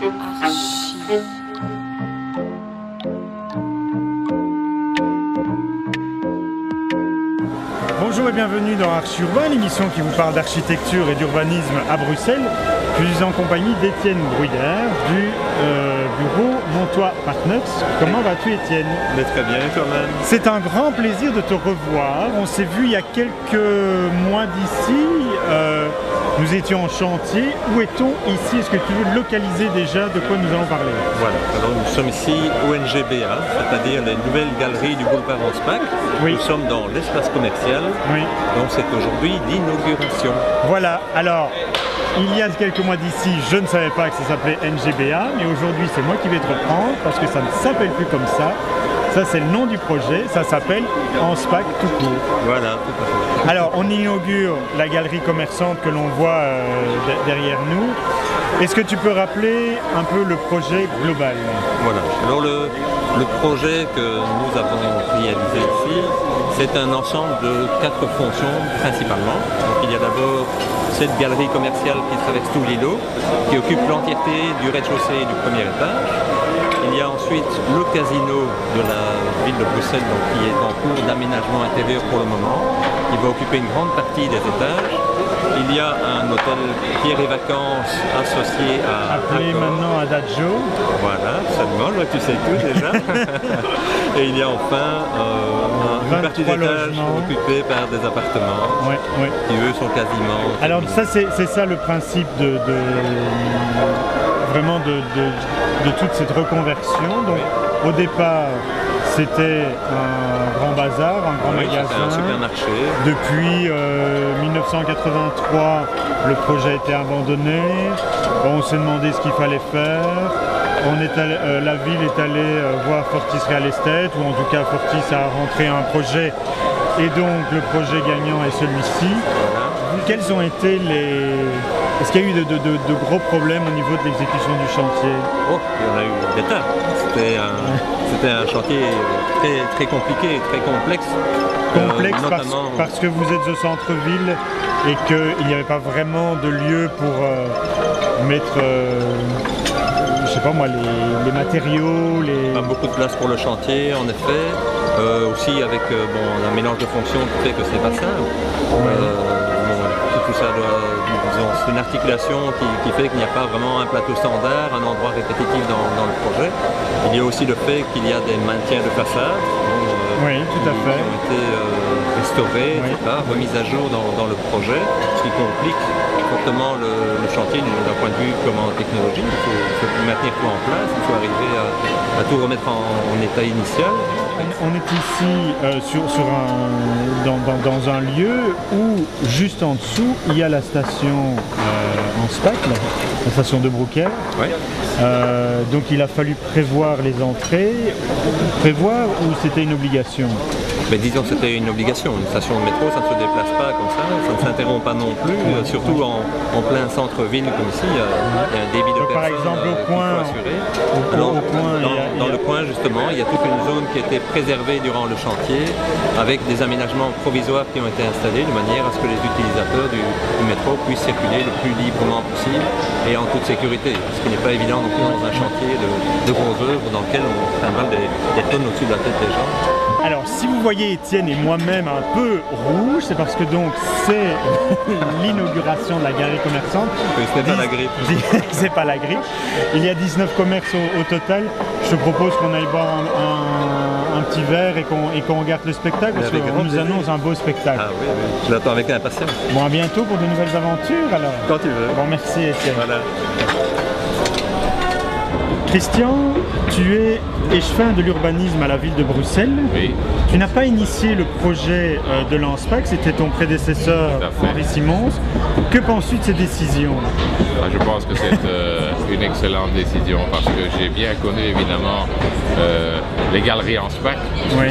Bonjour et bienvenue dans Archi Urbain, l'émission qui vous parle d'architecture et d'urbanisme à Bruxelles. Je suis en compagnie d'Étienne Bruyère du bureau Montois Partners. Comment vas-tu, Étienne? Très bien, et toi-même? C'est un grand plaisir de te revoir. On s'est vu il y a quelques mois d'ici. Nous étions en chantier. Où est-on ici? Est-ce que tu veux localiser déjà de quoi nous allons parler? Voilà, alors nous sommes ici au NGBA, c'est-à-dire les nouvelles galeries du boulevard Anspach. Oui. Nous sommes dans l'espace commercial, Oui. donc c'est aujourd'hui l'inauguration. Voilà, alors il y a quelques mois d'ici, je ne savais pas que ça s'appelait NGBA, mais aujourd'hui c'est moi qui vais te reprendre parce que ça ne s'appelle plus comme ça. Ça c'est le nom du projet, ça s'appelle Anspach tout court. Voilà, tout à fait. Alors on inaugure la galerie commerçante que l'on voit derrière nous. Est-ce que tu peux rappeler un peu le projet global? Voilà, alors le projet que nous avons réalisé ici, c'est un ensemble de 4 fonctions principalement. Donc il y a d'abord cette galerie commerciale qui traverse tout l'îlot, qui occupe l'entièreté du rez-de-chaussée et du premier étage. Il y a ensuite le casino de la ville de Bruxelles, donc, qui est en cours d'aménagement intérieur pour le moment, qui va occuper une grande partie des étages. Il y a un hôtel Pierre et Vacances associé à appelé Accor. maintenant Adagio. Voilà, absolument, tu sais tout déjà. Et il y a enfin une partie d'étage occupée par des appartements qui eux sont quasiment alors terminés. ça c'est ça le principe vraiment de toute cette reconversion. Donc au départ c'était un grand bazar, un grand magasin. Un supermarché. Depuis 1983, le projet a été abandonné. On s'est demandé ce qu'il fallait faire. La ville est allée voir Fortis Real Estate, ou en tout cas Fortis a rentré un projet. Et donc le projet gagnant est celui-ci. Voilà. Quels ont été les... Est-ce qu'il y a eu de gros problèmes au niveau de l'exécution du chantier? Oh, il y en a eu des tas. C'était un chantier très, très compliqué, très complexe. Complexe notamment... parce que vous êtes au centre-ville et qu'il n'y avait pas vraiment de lieu pour mettre... je sais pas moi, les matériaux, Pas beaucoup de place pour le chantier, en effet. Aussi avec un mélange de fonctions qui fait que c'est pas simple. Tout ça c'est une articulation qui fait qu'il n'y a pas vraiment un plateau standard, un endroit répétitif dans le projet. Il y a aussi le fait qu'il y a des maintiens de façade tout à fait. qui ont été restaurés, remis à jour dans le projet, ce qui complique fortement le chantier d'un point de vue technologique. Il faut maintenir tout en place, il faut arriver à tout remettre en état initial. On est ici dans un lieu où, juste en dessous, il y a la station Anspach, la station de Brouckère. Ouais. Donc il a fallu prévoir les entrées. Prévoir ou c'était une obligation? Mais disons que c'était une obligation. Une station de métro, ça ne se déplace pas comme ça ne s'interrompt pas non plus. Surtout en plein centre-ville comme ici, il y a un débit de personnes. Par exemple, au coin, dans le coin, justement, il y a toute une zone qui a été préservée durant le chantier avec des aménagements provisoires qui ont été installés de manière à ce que les utilisateurs du métro puissent circuler le plus librement possible et en toute sécurité. Ce qui n'est pas évident non plus dans un chantier de gros œuvres dans lequel on trimballe des tonnes au-dessus de la tête des gens. Alors, si vous voyez Étienne et moi-même un peu rouge, c'est parce que donc c'est l'inauguration de la galerie commerçante. Oui, ce n'est pas la grippe. C'est pas la grippe. Il y a 19 commerces au total. Je te propose qu'on aille boire un petit verre et qu'on regarde le spectacle parce qu'on nous annonce un beau spectacle. Ah oui, je l'attends avec impatience. Bon, à bientôt pour de nouvelles aventures alors. Quand tu veux. Bon, merci Étienne. Voilà. Christian, tu es échevin de l'urbanisme à la ville de Bruxelles. Oui. Tu n'as pas initié le projet de l'Anspach, c'était ton prédécesseur Henri Simons. Que penses-tu de ces décisions? Je pense que c'est une excellente décision parce que j'ai bien connu évidemment les galeries Anspach.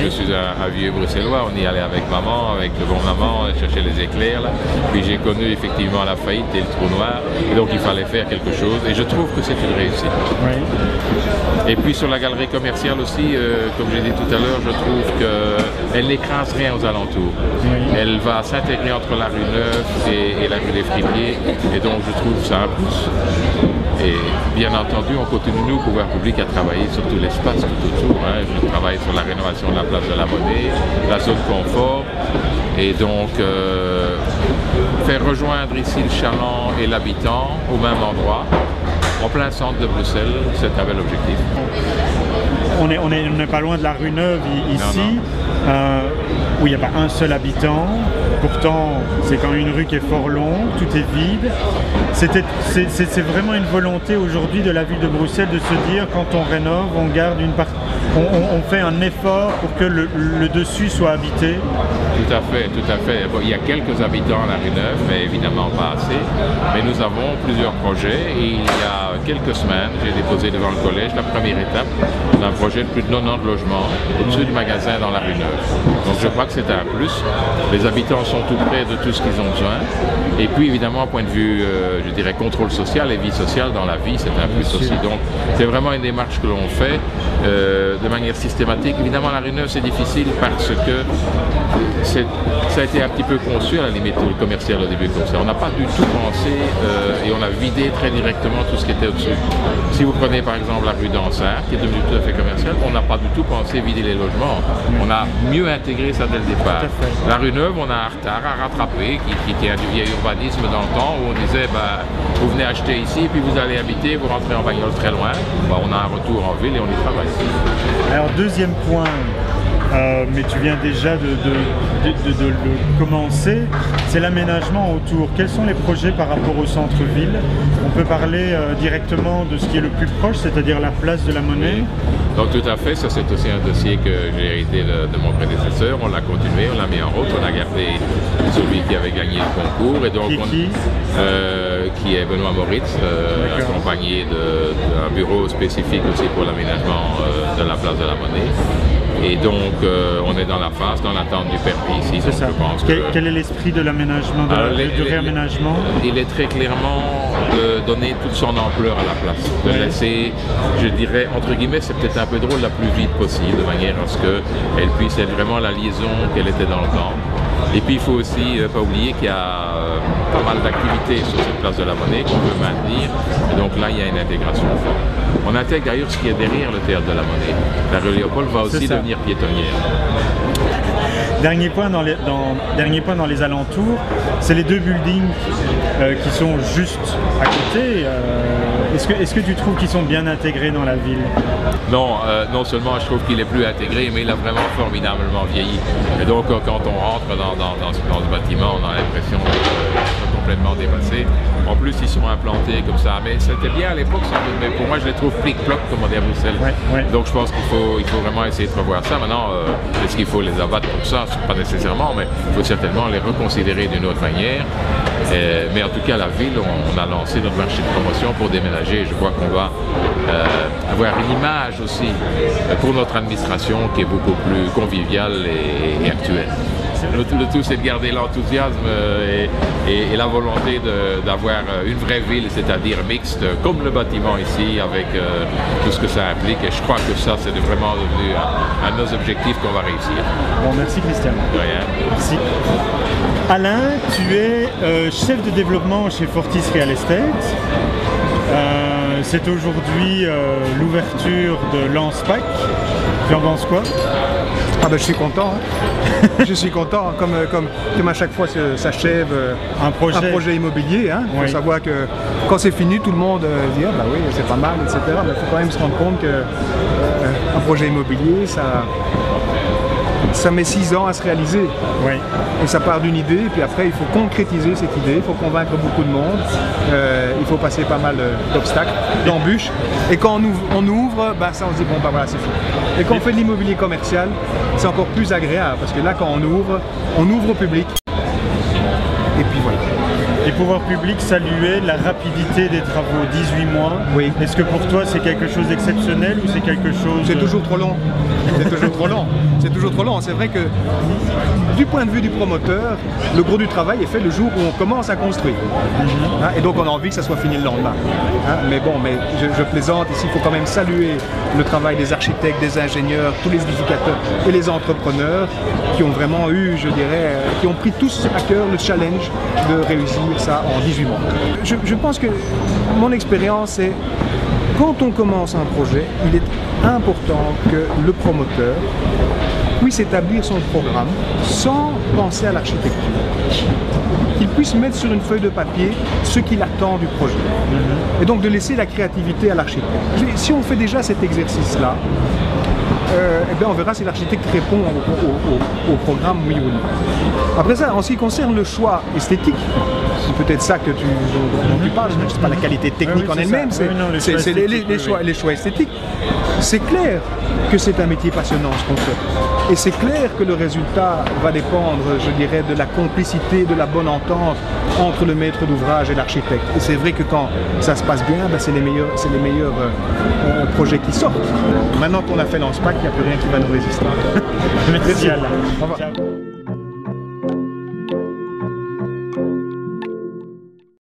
Je suis un vieux bruxellois, on y allait avec maman, avec le bon maman, chercher les éclairs. Là. Puis j'ai connu effectivement la faillite et le trou noir, et donc il fallait faire quelque chose et je trouve que c'est une réussite. Oui. Et puis sur la galerie commerciale aussi, comme j'ai dit tout à l'heure, je trouve qu'elle n'écrase rien aux alentours. Oui. Elle va s'intégrer entre la rue Neuve et la rue des Fripiers, et donc je trouve ça un plus. Et bien entendu, on continue, nous, pouvoir public, à travailler sur tout l'espace tout autour. Je travaille sur la rénovation de la place de la Monnaie, la zone confort, et donc faire rejoindre ici le chaland et l'habitant au même endroit, en plein centre de Bruxelles, c'est un bel objectif. On n'est pas loin de la rue Neuve ici, où il n'y a pas un seul habitant. Pourtant, c'est quand même une rue qui est fort longue, tout est vide. C'est vraiment une volonté aujourd'hui de la ville de Bruxelles de se dire, quand on rénove, on garde une partie, on fait un effort pour que le dessus soit habité. Tout à fait, tout à fait. Bon, il y a quelques habitants à la rue Neuve, mais évidemment pas assez. Mais nous avons plusieurs projets et il y a quelques semaines, j'ai déposé devant le collège la première étape d'un projet de plus de 90 logements au-dessus du magasin dans la rue Neuve. Donc je crois que c'est un plus. Les habitants sont tout près de tout ce qu'ils ont besoin. Et puis évidemment, point de vue, je dirais, contrôle social et vie sociale dans la vie, c'est un plus aussi. Donc c'est vraiment une démarche que l'on fait de manière systématique. Évidemment, la rue Neuve, c'est difficile parce que ça a été un petit peu conçu à la limite le commercial au début comme ça. On n'a pas du tout pensé et on a vidé très directement tout ce qui était au-dessus. Si vous prenez par exemple la rue d'Ansart, qui est devenue tout à fait commerciale, on n'a pas du tout pensé vider les logements. On a mieux intégré ça dès le départ. La rue Neuve, on a un retard à rattraper, qui était un vieil urbanisme dans le temps où on disait vous venez acheter ici, puis vous allez habiter, vous rentrez en bagnole très loin. On a un retour en ville et on y travaille. Alors deuxième point, mais tu viens déjà de le commencer, c'est l'aménagement autour. Quels sont les projets par rapport au centre-ville? On peut parler directement de ce qui est le plus proche, c'est-à-dire la place de la Monnaie. Oui. Donc tout à fait, ça c'est aussi un dossier que j'ai hérité de mon prédécesseur. On l'a continué, on l'a mis en route, on a gardé celui qui avait gagné le concours. Et donc qui est Benoît Moritz, accompagné d'un bureau spécifique aussi pour l'aménagement de la place de la Monnaie. Et donc, on est dans la phase, dans l'attente du permis ici. C'est ça. Je pense quel est l'esprit de l'aménagement, du réaménagement? Il est très clairement de donner toute son ampleur à la place. De laisser, je dirais, entre guillemets, c'est peut-être un peu drôle, la plus vite possible, de manière à ce qu'elle puisse être vraiment la liaison qu'elle était dans le temps. Et puis il faut aussi pas oublier qu'il y a pas mal d'activités sur cette place de la Monnaie qu'on veut maintenir. Et donc là, il y a une intégration forte. On intègre d'ailleurs ce qui est derrière le théâtre de la Monnaie. La rue Léopold va aussi devenir piétonnière. Dernier point dans les alentours, c'est les deux buildings qui sont juste à côté. Est-ce que tu trouves qu'ils sont bien intégrés dans la ville? Non, non seulement je trouve qu'il est plus intégré, mais il a vraiment formidablement vieilli. Et donc quand on rentre dans ce bâtiment, on a l'impression d'être complètement dépassé. En plus, ils sont implantés comme ça. Mais c'était bien à l'époque, mais pour moi, je les trouve plic-ploc, comme on dit à Bruxelles. Donc je pense qu'il faut vraiment essayer de revoir ça. Maintenant, est-ce qu'il faut les abattre pour ça? Pas nécessairement, mais il faut certainement les reconsidérer d'une autre manière. Mais en tout cas, la ville, on a lancé notre marché de promotion pour déménager. Je crois qu'on va avoir une image aussi pour notre administration qui est beaucoup plus conviviale et actuelle. Le tout, c'est de garder l'enthousiasme et la volonté d'avoir une vraie ville, c'est-à-dire mixte, comme le bâtiment ici, avec tout ce que ça implique. Et je crois que ça, c'est vraiment devenu un de nos objectifs qu'on va réussir. Bon, merci Christian. De rien. Merci. Alain, tu es chef de développement chez Fortis Real Estate. C'est aujourd'hui l'ouverture de l'ANSPAC. Tu en penses quoi? Ah ben, je suis content, hein. Je suis content, comme à chaque fois s'achève un projet immobilier. Hein. Il faut savoir que quand c'est fini, tout le monde dit ah, bah oui, c'est pas mal, etc. Mais il faut quand même se rendre compte qu'un projet immobilier, ça met 6 ans à se réaliser. Et ça part d'une idée, et puis après il faut concrétiser cette idée, il faut convaincre beaucoup de monde, il faut passer pas mal d'obstacles, d'embûches. Et quand on ouvre, bah, ça on se dit bon bah voilà c'est fini. Et quand on fait de l'immobilier commercial, c'est encore plus agréable, parce que là quand on ouvre au public. Et puis voilà. Les pouvoirs publics saluaient la rapidité des travaux, 18 mois. Oui. Est-ce que pour toi c'est quelque chose d'exceptionnel ou c'est quelque chose... C'est toujours trop long. C'est toujours trop long. C'est toujours trop long. C'est vrai que du point de vue du promoteur, le gros du travail est fait le jour où on commence à construire. Hein, et donc on a envie que ça soit fini le lendemain. Hein, mais bon, je plaisante. Ici, il faut quand même saluer le travail des architectes, des ingénieurs, tous les édificateurs et les entrepreneurs qui ont vraiment eu, je dirais, qui ont pris tous à cœur le challenge de réussir construire ça en 18 mois. Je pense que mon expérience, c'est quand on commence un projet, il est important que le promoteur puisse établir son programme sans penser à l'architecture. Qu'il puisse mettre sur une feuille de papier ce qu'il attend du projet. Et donc de laisser la créativité à l'architecte. Si on fait déjà cet exercice-là, eh bien on verra si l'architecte répond au programme oui ou non. Après ça, en ce qui concerne le choix esthétique, c'est peut-être ça que dont tu parles, c'est pas la qualité technique en elle-même, c'est les choix esthétiques. C'est clair que c'est un métier passionnant ce qu'on fait. Et c'est clair que le résultat va dépendre, je dirais, de la complicité, de la bonne entente entre le maître d'ouvrage et l'architecte. Et c'est vrai que quand ça se passe bien, ben c'est les meilleurs projets qui sortent. Maintenant qu'on a fait l'ANSPAC, il n'y a plus rien qui va nous résister. Merci Alain. Au revoir. Ciao.